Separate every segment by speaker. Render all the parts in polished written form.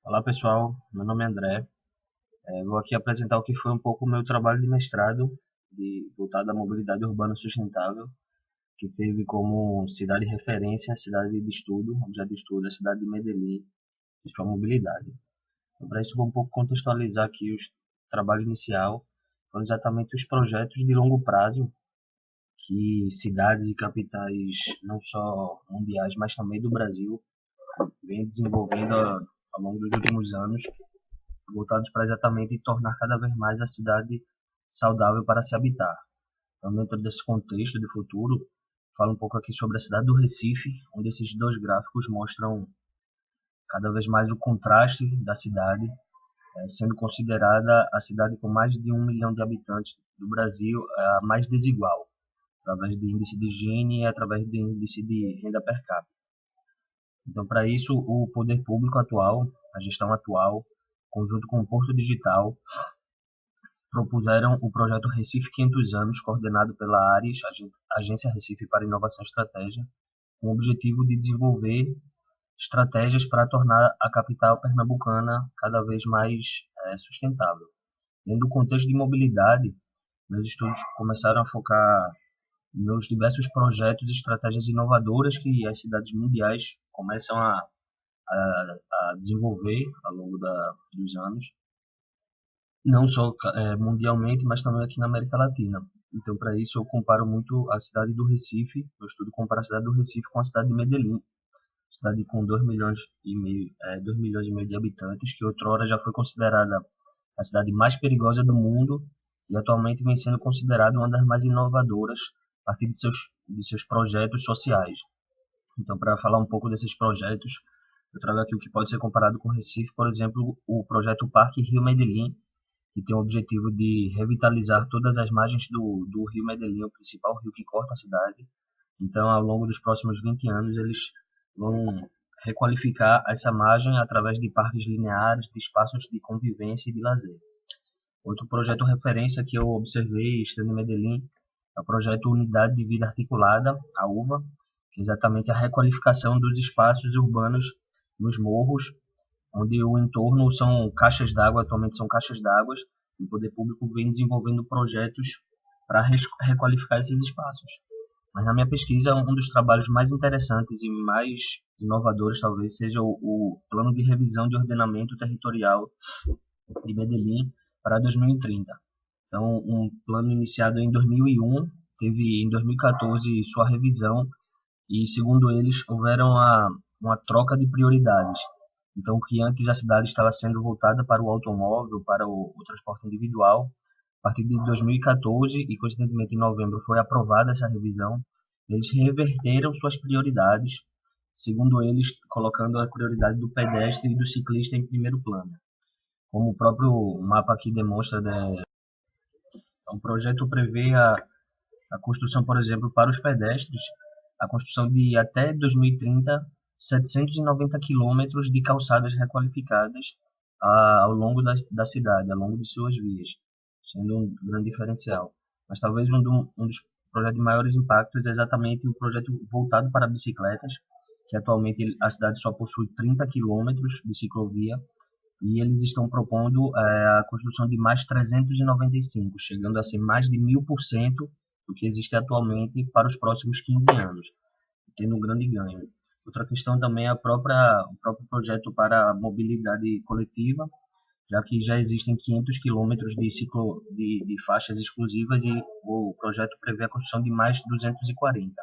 Speaker 1: Olá pessoal, meu nome é André. Vou aqui apresentar o que foi um pouco o meu trabalho de mestrado voltado à mobilidade urbana sustentável, que teve como cidade referência a cidade de estudo, objeto de estudo, a cidade de Medellín e sua mobilidade. Então, para isso, vou um pouco contextualizar aqui o trabalho inicial, foram exatamente os projetos de longo prazo que cidades e capitais, não só mundiais, mas também do Brasil, vêm desenvolvendo ao longo dos últimos anos voltados para exatamente tornar cada vez mais a cidade saudável para se habitar. Então, dentro desse contexto de futuro, falo um pouco aqui sobre a cidade do Recife, onde esses dois gráficos mostram cada vez mais o contraste da cidade, sendo considerada a cidade com mais de 1 milhão de habitantes do Brasil, a mais desigual, através de índice de Gini e através de índice de renda per capita. Então, para isso, o poder público atual, a gestão atual, conjunto com o Porto Digital, propuseram o projeto Recife 500 anos, coordenado pela ARES, Agência Recife para Inovação e Estratégia, com o objetivo de desenvolver estratégias para tornar a capital pernambucana cada vez mais sustentável. Dentro do contexto de mobilidade, meus estudos começaram a focar nos diversos projetos e estratégias inovadoras que as cidades mundiais começam a desenvolver ao longo dos anos, não só mundialmente, mas também aqui na América Latina. Então, para isso, eu comparo muito a cidade do Recife, eu estudo comparar a cidade do Recife com a cidade de Medellín, cidade com 2 milhões e meio de habitantes, que outrora já foi considerada a cidade mais perigosa do mundo e atualmente vem sendo considerada uma das mais inovadoras a partir de seus projetos sociais. Então, para falar um pouco desses projetos, eu trago aqui o que pode ser comparado com o Recife, por exemplo, o projeto Parque Rio Medellín, que tem o objetivo de revitalizar todas as margens do Rio Medellín, o principal rio que corta a cidade. Então, ao longo dos próximos 20 anos, eles vão requalificar essa margem através de parques lineares, de espaços de convivência e de lazer. Outro projeto referência que eu observei estando em Medellín é o projeto Unidade de Vida Articulada, a UVA, que é exatamente a requalificação dos espaços urbanos nos morros, onde o entorno são caixas d'água, atualmente são caixas d'água, e o poder público vem desenvolvendo projetos para requalificar esses espaços. Mas na minha pesquisa, um dos trabalhos mais interessantes e mais inovadores talvez seja o plano de revisão de ordenamento territorial de Medellín para 2030. Então, um plano iniciado em 2001, teve em 2014 sua revisão e, segundo eles, houveram uma troca de prioridades. Então, que antes a cidade estava sendo voltada para o automóvel, para o transporte individual, a partir de 2014 e, coincidentemente, em novembro foi aprovada essa revisão, eles reverteram suas prioridades, segundo eles, colocando a prioridade do pedestre e do ciclista em primeiro plano. Como o próprio mapa aqui demonstra, né, o projeto prevê a construção, por exemplo, para os pedestres, a construção de até 2030 790 quilômetros de calçadas requalificadas ao longo da cidade, ao longo de suas vias, sendo um grande diferencial. Mas talvez um dos projetos de maiores impactos é exatamente o projeto voltado para bicicletas, que atualmente a cidade só possui 30 quilômetros de ciclovia e eles estão propondo a construção de mais 395, chegando a ser mais de 1000% do que existe atualmente para os próximos 15 anos, tendo um grande ganho. Outra questão também é o próprio projeto para a mobilidade coletiva, já que já existem 500 quilômetros de faixas exclusivas e o projeto prevê a construção de mais 240.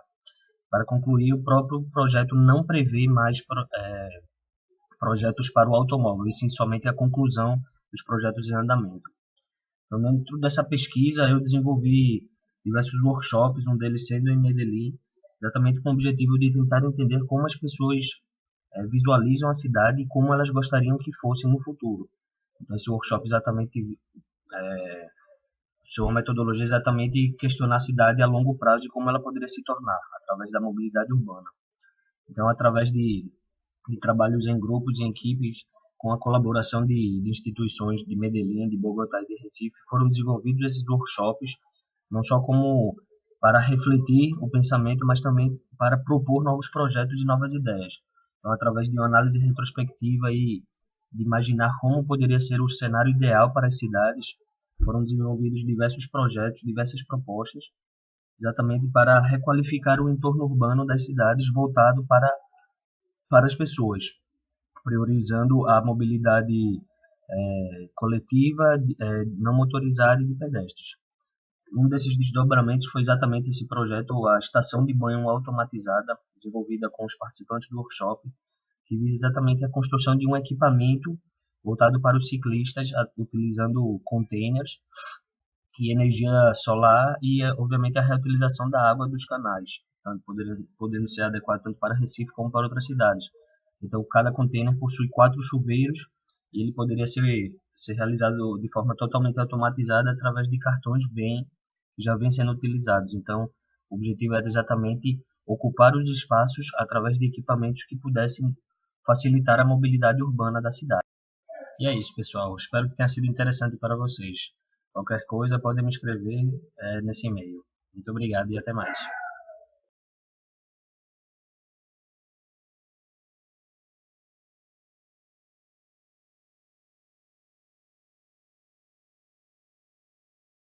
Speaker 1: Para concluir, o próprio projeto não prevê mais projetos para o automóvel, e sim somente a conclusão dos projetos em andamento. Então, dentro dessa pesquisa, eu desenvolvi diversos workshops, um deles sendo em Medellín, exatamente com o objetivo de tentar entender como as pessoas visualizam a cidade e como elas gostariam que fosse no futuro. Então, esse workshop exatamente, sua metodologia é exatamente questionar a cidade a longo prazo e como ela poderia se tornar, através da mobilidade urbana. Então, através de trabalhos em grupos e em equipes, com a colaboração de instituições de Medellín, de Bogotá e de Recife, foram desenvolvidos esses workshops, não só como para refletir o pensamento, mas também para propor novos projetos e novas ideias. Então, através de uma análise retrospectiva e de imaginar como poderia ser o cenário ideal para as cidades, foram desenvolvidos diversos projetos, diversas propostas, exatamente para requalificar o entorno urbano das cidades voltado para as pessoas, priorizando a mobilidade coletiva, não motorizada e de pedestres. Um desses desdobramentos foi exatamente esse projeto, a estação de banho automatizada, desenvolvida com os participantes do workshop, que visa exatamente a construção de um equipamento voltado para os ciclistas, utilizando containers e energia solar e, obviamente, a reutilização da água dos canais, tanto podendo ser adequado tanto para Recife como para outras cidades. Então, cada container possui 4 chuveiros e ele poderia ser realizado de forma totalmente automatizada através de cartões que já vêm sendo utilizados. Então, o objetivo era exatamente ocupar os espaços através de equipamentos que pudessem facilitar a mobilidade urbana da cidade. E é isso, pessoal. Espero que tenha sido interessante para vocês. Qualquer coisa, podem me escrever nesse e-mail. Muito obrigado e até mais.